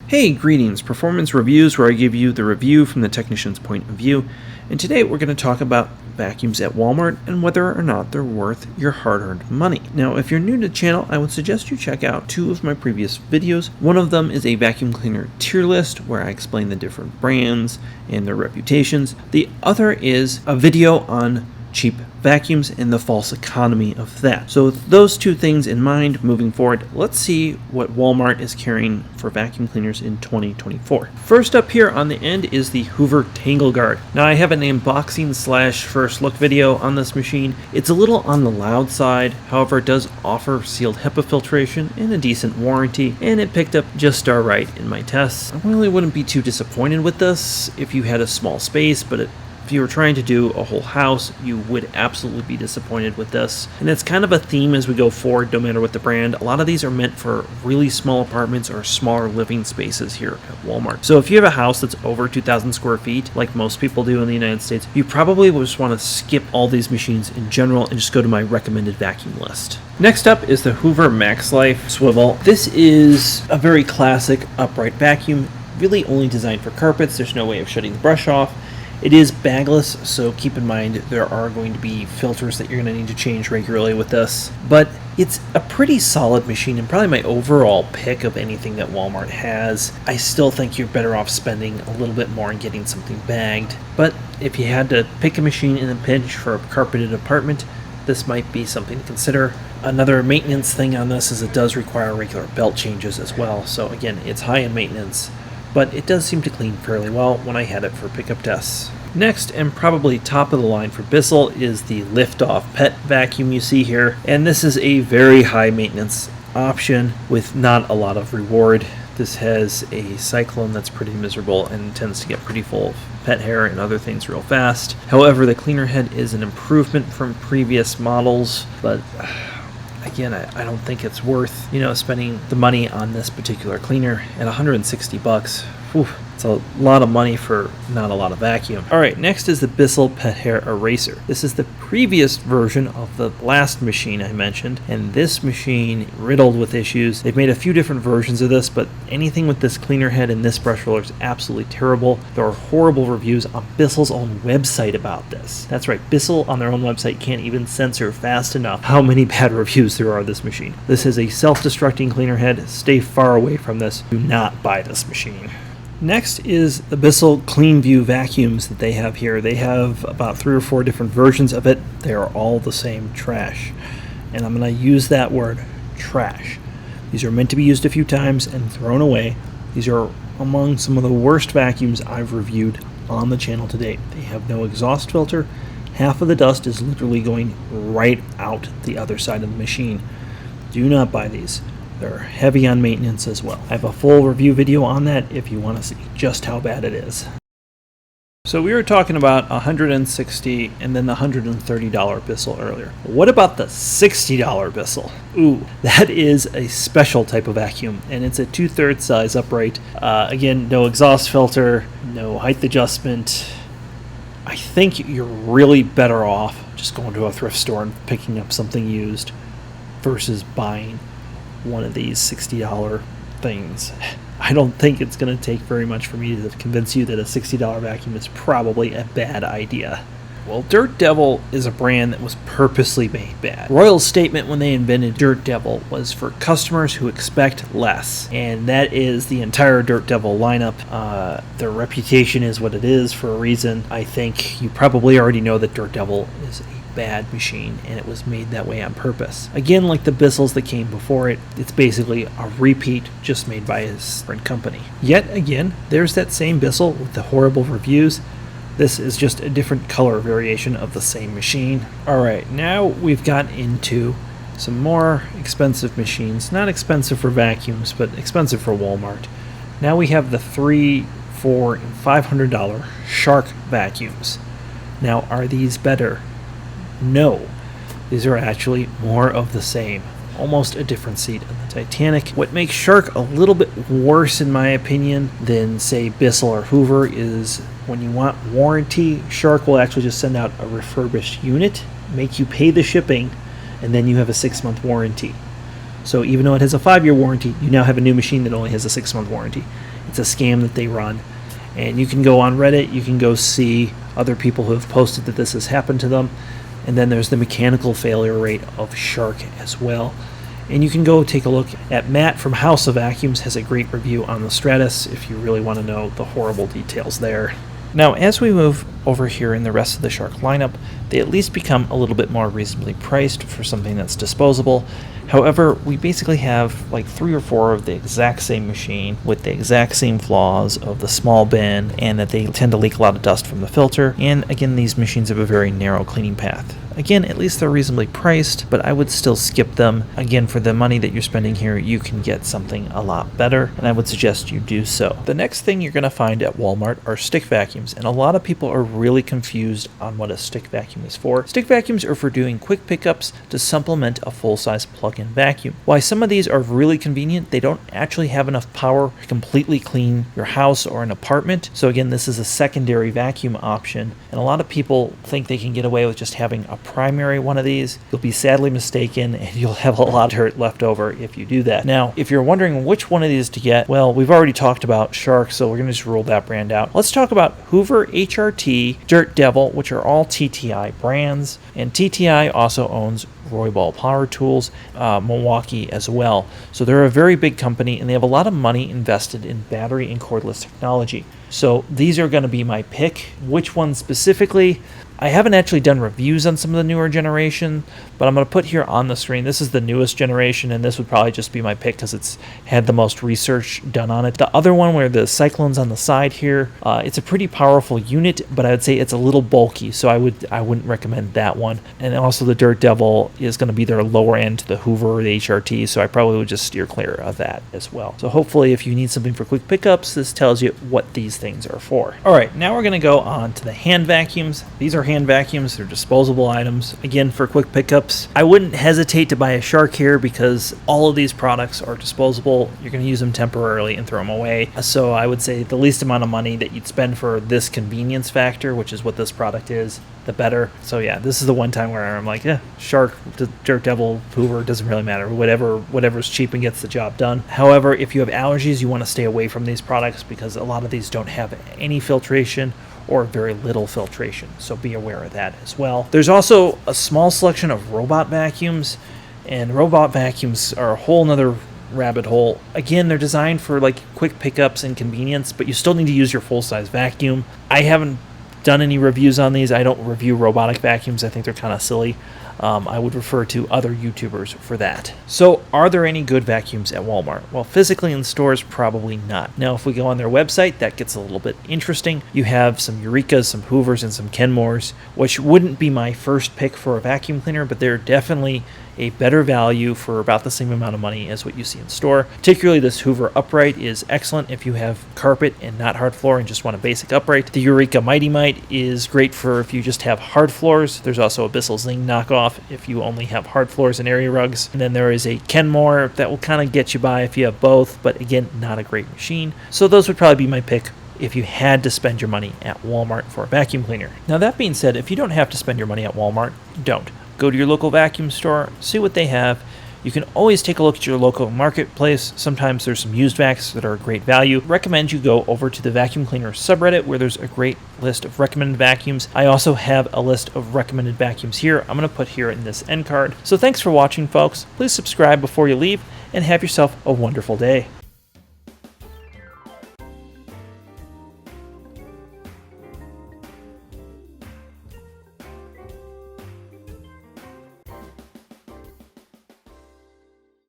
Hey, greetings, Performance Reviews, where I give you the review from the technician's point of view. And today we're going to talk about vacuums at Walmart and whether or not they're worth your hard-earned money. Now, if you're new to the channel, I would suggest you check out two of my previous videos. One of them is a vacuum cleaner tier list where I explain the different brands and their reputations. The other is a video on cheap vacuums and the false economy of that. So with those two things in mind, moving forward, let's see what Walmart is carrying for vacuum cleaners in 2024. First up here on the end is the Hoover Tangle Guard. Now I have an unboxing / first look video on this machine. It's a little on the loud side, however it does offer sealed HEPA filtration and a decent warranty, and it picked up just alright in my tests. I really wouldn't be too disappointed with this if you had a small space, but if you were trying to do a whole house, you would absolutely be disappointed with this. And it's kind of a theme as we go forward, no matter what the brand. A lot of these are meant for really small apartments or smaller living spaces here at Walmart. So if you have a house that's over 2,000 square feet, like most people do in the United States, you probably will just want to skip all these machines in general and just go to my recommended vacuum list. Next up is the Hoover Max Life Swivel. This is a very classic upright vacuum, really only designed for carpets. There's no way of shutting the brush off. It is bagless, so keep in mind there are going to be filters that you're going to need to change regularly with this. But it's a pretty solid machine and probably my overall pick of anything that Walmart has. I still think you're better off spending a little bit more and getting something bagged. But if you had to pick a machine in a pinch for a carpeted apartment, this might be something to consider. Another maintenance thing on this is it does require regular belt changes as well. So again, it's high in maintenance, but it does seem to clean fairly well when I had it for pickup tests. Next, and probably top of the line for Bissell, is the lift-off pet vacuum you see here. And this is a very high maintenance option with not a lot of reward. This has a cyclone that's pretty miserable and tends to get pretty full of pet hair and other things real fast. However, the cleaner head is an improvement from previous models, but again, I don't think it's worth, spending the money on this particular cleaner at $160. Whew, it's a lot of money for not a lot of vacuum. Alright, next is the Bissell Pet Hair Eraser. This is the previous version of the last machine I mentioned, and this machine riddled with issues. They've made a few different versions of this, but anything with this cleaner head and this brush roller is absolutely terrible. There are horrible reviews on Bissell's own website about this. That's right, Bissell on their own website can't even censor fast enough how many bad reviews there are of this machine. This is a self-destructing cleaner head. Stay far away from this. Do not buy this machine. Next is the Bissell Clean View vacuums that they have here. They have about 3 or 4 different versions of it. They are all the same trash. And I'm going to use that word, trash. These are meant to be used a few times and thrown away. These are among some of the worst vacuums I've reviewed on the channel to date. They have no exhaust filter. Half of the dust is literally going right out the other side of the machine. Do not buy these. They're heavy on maintenance as well. I have a full review video on that if you want to see just how bad it is. So we were talking about $160 and then the $130 Bissell earlier. What about the $60 Bissell? Ooh, that is a special type of vacuum, and it's a 2/3 size upright. Again, no exhaust filter, no height adjustment. I think you're really better off just going to a thrift store and picking up something used versus buying one of these $60 things. I don't think it's going to take very much for me to convince you that a $60 vacuum is probably a bad idea. Well, Dirt Devil is a brand that was purposely made bad. Royal's statement when they invented Dirt Devil was for customers who expect less, and that is the entire Dirt Devil lineup. Their reputation is what it is for a reason. I think you probably already know that Dirt Devil is a bad machine, and it was made that way on purpose. Again, like the Bissells that came before it, it's basically a repeat just made by a different company. Yet again, there's that same Bissell with the horrible reviews. This is just a different color variation of the same machine. Alright, now we've got into some more expensive machines. Not expensive for vacuums, but expensive for Walmart. Now we have the $300, $400, and $500 Shark vacuums. Now, are these better? No. These are actually more of the same. Almost a different seat in the Titanic. What makes Shark a little bit worse, in my opinion, than, say, Bissell or Hoover is when you want warranty, Shark will actually just send out a refurbished unit, make you pay the shipping, and then you have a 6-month warranty. So even though it has a 5-year warranty, you now have a new machine that only has a 6-month warranty. It's a scam that they run. And you can go on Reddit, you can go see other people who have posted that this has happened to them. And then there's the mechanical failure rate of Shark as well. And you can go take a look at Matt from House of Vacuums has a great review on the Stratus if you really want to know the horrible details there. Now, as we move over here in the rest of the Shark lineup, they at least become a little bit more reasonably priced for something that's disposable. However, we basically have like 3 or 4 of the exact same machine with the exact same flaws of the small bin and that they tend to leak a lot of dust from the filter. And again, these machines have a very narrow cleaning path. Again, at least they're reasonably priced, but I would still skip them. Again, for the money that you're spending here, you can get something a lot better, and I would suggest you do so. The next thing you're going to find at Walmart are stick vacuums, and a lot of people are really confused on what a stick vacuum is for. Stick vacuums are for doing quick pickups to supplement a full-size plug-in vacuum. While some of these are really convenient, they don't actually have enough power to completely clean your house or an apartment. So again, this is a secondary vacuum option, and a lot of people think they can get away with just having a primary one of these. You'll be sadly mistaken, and you'll have a lot of dirt left over if you do that. Now, if you're wondering which one of these to get, well, we've already talked about Shark, so we're going to just rule that brand out. Let's talk about Hoover, HRT, Dirt Devil, which are all TTI brands, and TTI also owns Roybal Power Tools, Milwaukee as well. So they're a very big company, and they have a lot of money invested in battery and cordless technology. So these are going to be my pick. Which one specifically? I haven't actually done reviews on some of the newer generation, but I'm going to put here on the screen. This is the newest generation, and this would probably just be my pick because it's had the most research done on it. The other one where the cyclone's on the side here, it's a pretty powerful unit, but I would say it's a little bulky, so I wouldn't recommend that one. And also the Dirt Devil is going to be their lower end to the Hoover or the HRT, so I probably would just steer clear of that as well. So hopefully if you need something for quick pickups, this tells you what these things are for. All right, now we're going to go on to the hand vacuums. These are hand vacuums. They're disposable items. Again, for quick pickups, I wouldn't hesitate to buy a Shark here because all of these products are disposable. You're going to use them temporarily and throw them away. So I would say the least amount of money that you'd spend for this convenience factor, which is what this product is, the better. So yeah, this is the one time where I'm like, yeah, Shark, Dirt Devil, Hoover, doesn't really matter. Whatever's cheap and gets the job done. However, if you have allergies, you want to stay away from these products because a lot of these don't have any filtration or very little filtration, so be aware of that as well. There's also a small selection of robot vacuums, and robot vacuums are a whole nother rabbit hole. Again, they're designed for like quick pickups and convenience, but you still need to use your full-size vacuum. I haven't done any reviews on these. I don't review robotic vacuums. I think they're kind of silly. I would refer to other YouTubers for that. So are there any good vacuums at Walmart? Well, physically in stores, probably not. Now, if we go on their website, that gets a little bit interesting. You have some Eurekas, some Hoovers, and some Kenmores, which wouldn't be my first pick for a vacuum cleaner, but they're definitely a better value for about the same amount of money as what you see in store. Particularly this Hoover upright is excellent if you have carpet and not hard floor and just want a basic upright. The Eureka Mighty Mite is great for if you just have hard floors. There's also a Bissell Zing knockoff if you only have hard floors and area rugs. And then there is a Kenmore that will kind of get you by if you have both, but again, not a great machine. So those would probably be my pick if you had to spend your money at Walmart for a vacuum cleaner. Now that being said, if you don't have to spend your money at Walmart, don't. Go to your local vacuum store, see what they have. You can always take a look at your local marketplace. Sometimes there's some used vacs that are a great value. Recommend you go over to the vacuum cleaner subreddit where there's a great list of recommended vacuums. I also have a list of recommended vacuums here. I'm going to put here in this end card. So thanks for watching, folks. Please subscribe before you leave and have yourself a wonderful day.